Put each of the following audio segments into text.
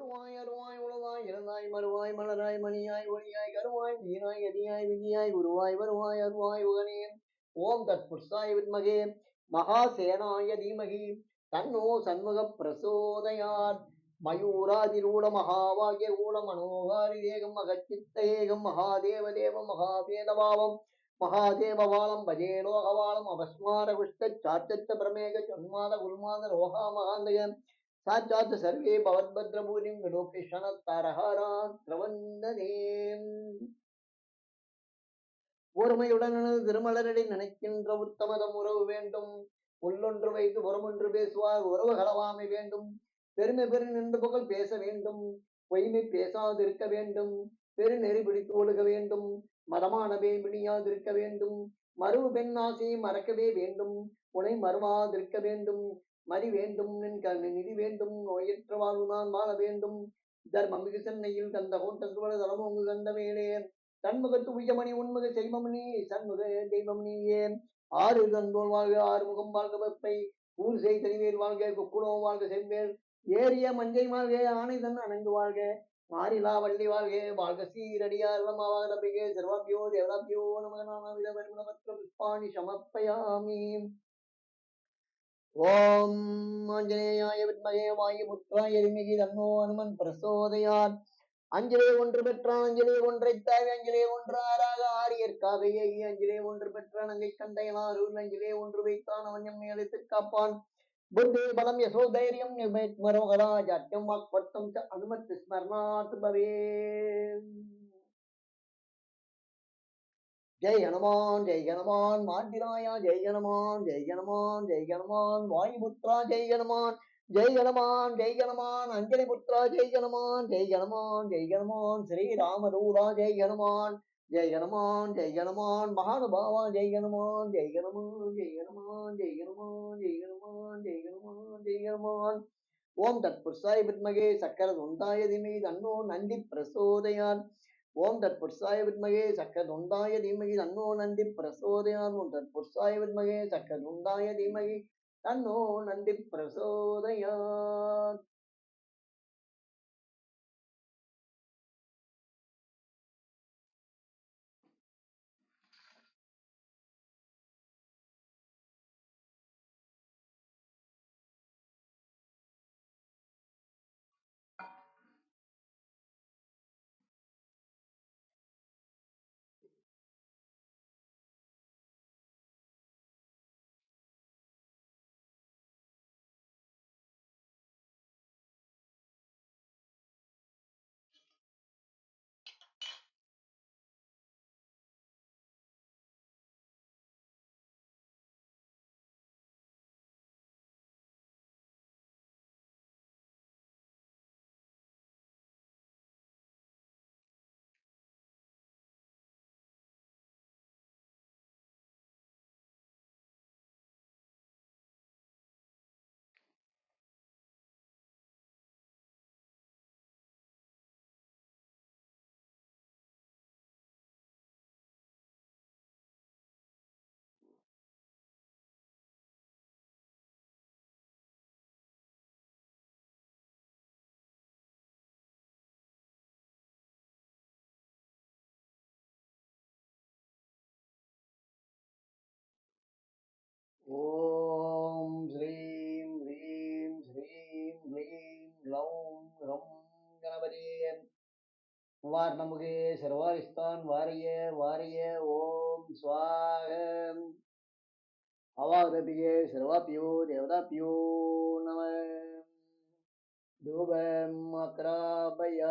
உருவாய் அருவாய் உளவாய் இறந்தாய் மறுவாய் மலராய் மணியாய் ஒளியாய் கருவாய் வீராய் எதியாய் விதியாய் உருவாய் வருவாய் அருவாய் உகனே. ஓம் தத்புருஷாய வித்மகே மகாசேனாய தீமகி தன்னோ சண்முக பிரசோதயாத். மயூராதிரூட மகாவாகிய ஊட மனோகாரி தேகம் மகச்சித்த ஏகம் மகாதேவ தேவம் மகாவேதபாவம் மகாதேவபாலம் பஜே லோகபாலம் அபஸ்மார குஷ்ட சாச்சத்த பிரமேக சொன்மாத குல்மாத ரோகா மகாந்தய சாச்சாத் சர்வே பவத்பத்ரபூரிம் விலோகிஷண தாரஹாராத்ரவந்தனே. ஒருமையுடன் திருமலரடி நினைக்கின்ற உத்தமதம் உறவு வேண்டும். உள்ளொன்று வைத்து புறமொன்று பேசுவார் உறவு களவாமை வேண்டும். பெருமை பெரு நின்று புகழ் பேச வேண்டும். பொய்மை பேசாதிருக்க வேண்டும். பெரு நெறி பிடித்து ஒழுக வேண்டும். மதமானவே பிணியாதிருக்க வேண்டும். மறுவு பெண் ஆசையை மறக்கவே வேண்டும். உனை மறுவாதிருக்க வேண்டும். மறி வேண்டும் நிதி வேண்டும். நோயற்ற வாழ்வு நான் வாழ வேண்டும். தர்மமிகு சென்னையில் தந்த கோட்டசுவல தலமோங்கு கந்த வேலே தன்முகத்து உயமணி உண்முக செல்வமணி சண்முக தெய்வமணியே. ஆறு தந்தோல் வாழ்க ஆறுமுகம் வாழ்க வெப்பை ஊர்சை தனிவேல் வாழ்க குக்குளோ வாழ்க செவ்வேல் ஏரிய மஞ்சை வாழ்க ஆணை தன் அணங்கு வாழ்க மாறிலா வள்ளி வாழ்க வாழ்க சீரடியார் நமாவாகே சர்வாபியோ தேவதாபியோ நமகனாவித பரிமளபத்ர புஷ்பாணி சமர்ப்பயாமி. ஓம் ஆஞ்சநேயாய வித்மகே வாயுபுத்ராய தீமகி தன்னோ ஹனுமன் பிரசோதயாத். அஞ்சலே ஒன்று பெற்றான் அஞ்சலே ஒன்றை தாவி அஞ்சலே ஒன்று ஆறாக ஆரியற்காவையை அஞ்சலே ஒன்று பெற்றான் அங்கை கண்டையனாரூர் அஞ்சலே ஒன்று வைத்தான் அவன் எம்மை அழைத்து காப்பான். புத்தி பலம் யசோ தைரியம் நிர்மரோகரா ஜாத்தியம் வாக்பட்டம் ச அனுமதி ஸ்மரணாத் பவே. ஜெய் ஹனுமான் ஜெய் ஹனுமான் மாண்டிராயா ஜெய் ஹனுமான் ஜெய் ஹனுமான் ஜெய் ஹனுமான் வாயுபுத்ரா ஜெய் ஹனுமான் ஜெய் ஹனுமான் ஜெய் ஹனுமான் அஞ்சலி புத்ரா ஜெய் ஹனுமான் ஜெய் ஹனுமான் ஜெய் ஹனுமான் ஸ்ரீராமதூரா ஜெய் ஹனுமான் ஜெய் ஹனுமான் ஜெய் ஹனுமான் மகானுபாவா ஜெய் ஹனுமான் ஜெய் ஹனுமான் ஜெய் ஹனுமான் ஜெய் ஹனுமான் ஜெய் ஹனுமான் ஜெய் ஹனுமான் ஜெய் ஹனுமான். ஓம் தத்புருஷாய வித்மகே சக்கரதுண்டாய தீமகி தன்னோ நந்தி பிரசோதயாத். ஓம் தத்புருஷாய வித்மகே சக்கரதுண்டாய தீமகி தன்னோ நந்தி பிரசோதயாத். ஓம் தத்புருஷாய வித்மகே சக்கரதுண்டாய தீமகி தன்னோ நந்தி பிரசோதயாத். ஓம் ஸ்ரீம் ஹ்ரீம் ஸ்ரீம் க்ளீம் க்ளௌம் ரம் கணபதியே வாரணமுகே சர்வாரிஸ்தான் வாரிய வாரிய. ஓம் ஸ்வாகம் அவாதபியே சர்வாபியோ தேவதாபியோ நம. தூபம் அக்ராபயாமி.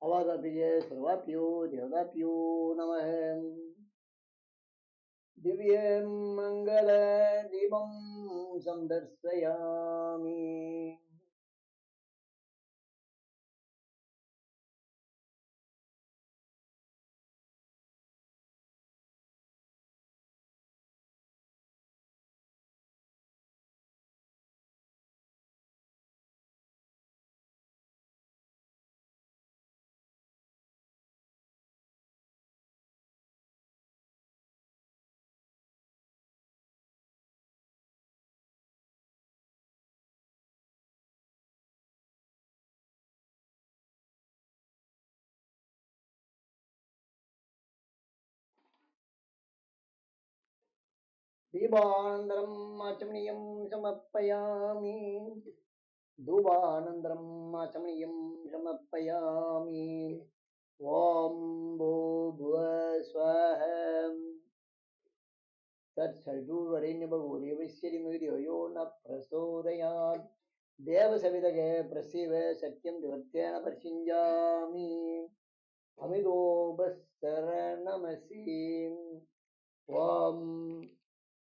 अवादपिये सर्वाभ्यो देवताभ्यो नमः। दिव्यं मङ्गलदीपं सन्दर्शयामि। दीपानन्तरम् आचमनीयं समर्पयामि। धूपानन्तरम् आचमनीयं समर्पयामि। ॐ भूर्भुवः स्वः तत्सवितुर्वरेण्यभर्गोदेवस्य न प्रचोदयात्। देवसवितगे प्रसीव सत्यं निवर्त्येन प्रसिञ्जामि। अमितोपस्तरणमसि। ॐ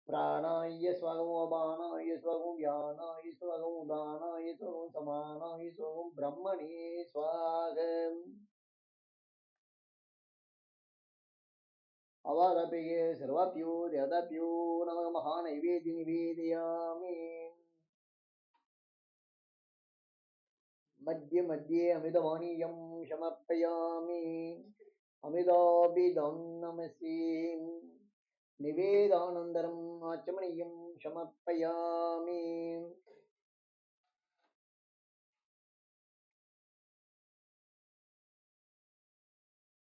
प्राणाय स्वगं अपानाय स्वगं व्यानाय स्वगं उदानाय स्वगं समानाय स्वगं ब्रह्मणे स्वागम्। अवादपिये सर्वाभ्यो देवताभ्यो नमः। महानैवेद्य निवेदयामि। मध्ये मध्ये अमितवाणीयं समर्पयामि। अमिताभिधं निवेदानन्तरम् आचमनीयं समर्पयामि।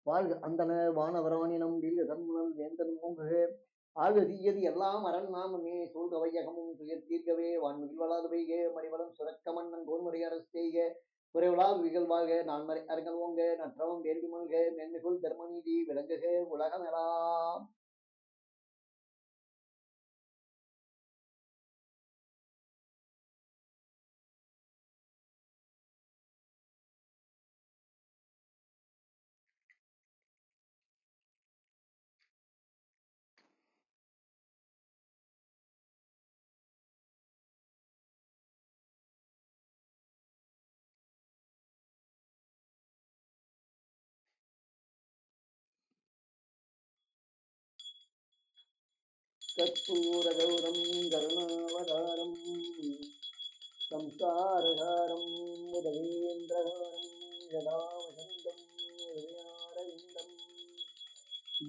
வாழ்க அந்தன வானவராணினம் வீர தன்முனல் வேந்தன் மூங்குக ஆழ்க தீயது எல்லாம் அரண் நாமமே சூழ்க வையகமும் துயர் தீர்க்கவே வான்மிகில் வளாது பெய்க மணிவளம் சுரக்க மன்னன் கோன்முறை அரசு செய்க குறைவிலாது விகழ் வாழ்க நான்மறை அரங்கல் ஓங்க நற்றவம் வேள்வி மல்க மேன்மிகுள் தர்மநீதி விளங்குக உலகமெல்லாம். கற்பூரகௌரம் கருணாவதாரம் संसारसारं मुदगेन्द्रहारं यदा वसन्तं हृदयारविन्दं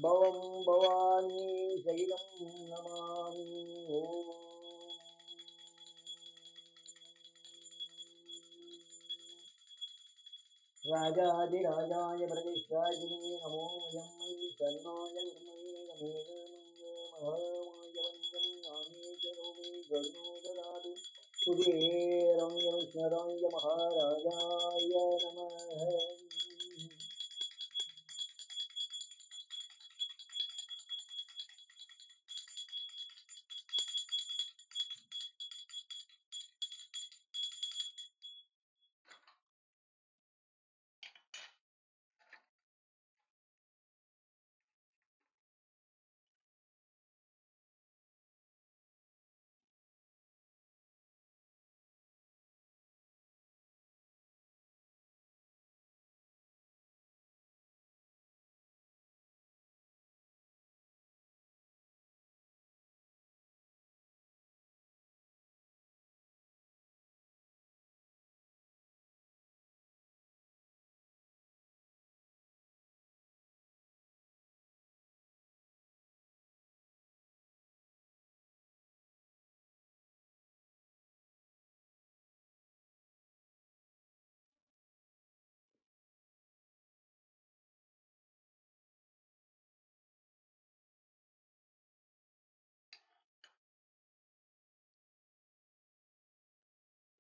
भवं भवानी सहितं नमामि। ॐ राजाधिराजाय प्रतिष्ठायिने नमो वयं मयि शरणाय गुरुमये महामाय वन्दं नामे च रोमे गरुणो ददातु कुबेराय विष्णुराय महाराजाय नमः।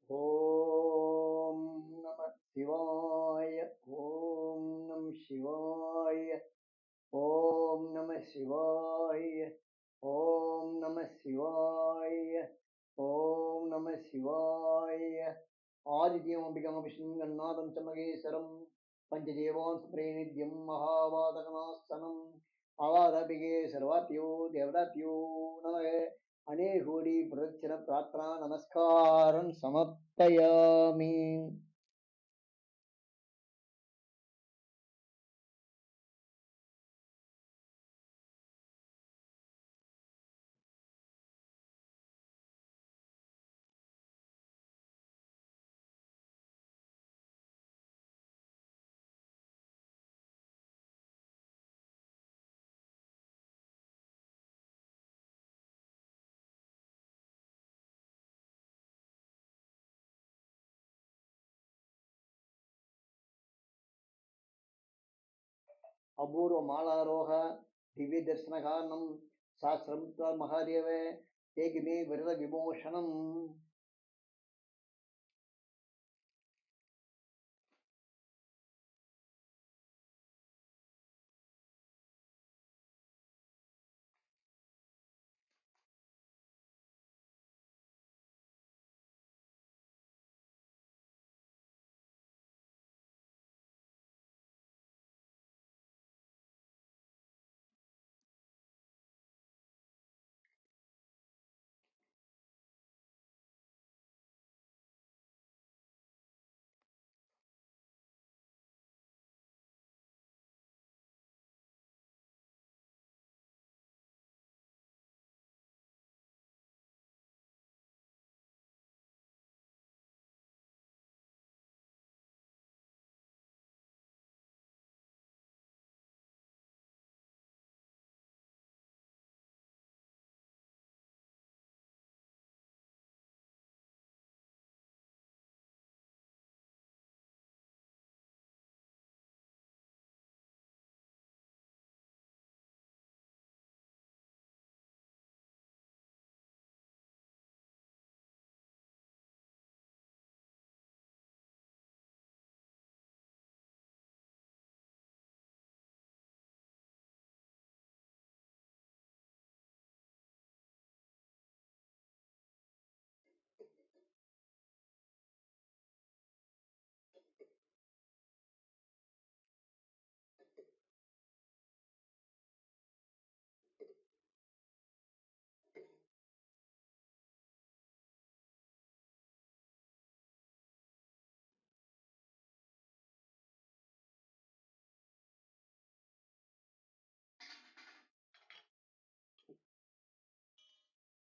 ॐ नमः शिवाय। ॐ नमः शिवाय। ॐ नमः शिवाय। ॐ नमः शिवाय। ॐ नमः शिवाय। आदित्यमम्बिकां विष्णुं गन्नाथं च महेश्वरम् पञ्चदेवान् सुप्रेनिध्यं महावादकनास्तनम् आवादापिके सर्वाभ्यो देवताभ्यो नमः अनेकोटि प्रदक्षिण प्रार्थना नमस्कारं समर्पयामि. अपूर्व मालारोह दिव्य दर्शन कारणं सहस्रं महादेव एक मे विरद विमोशनम्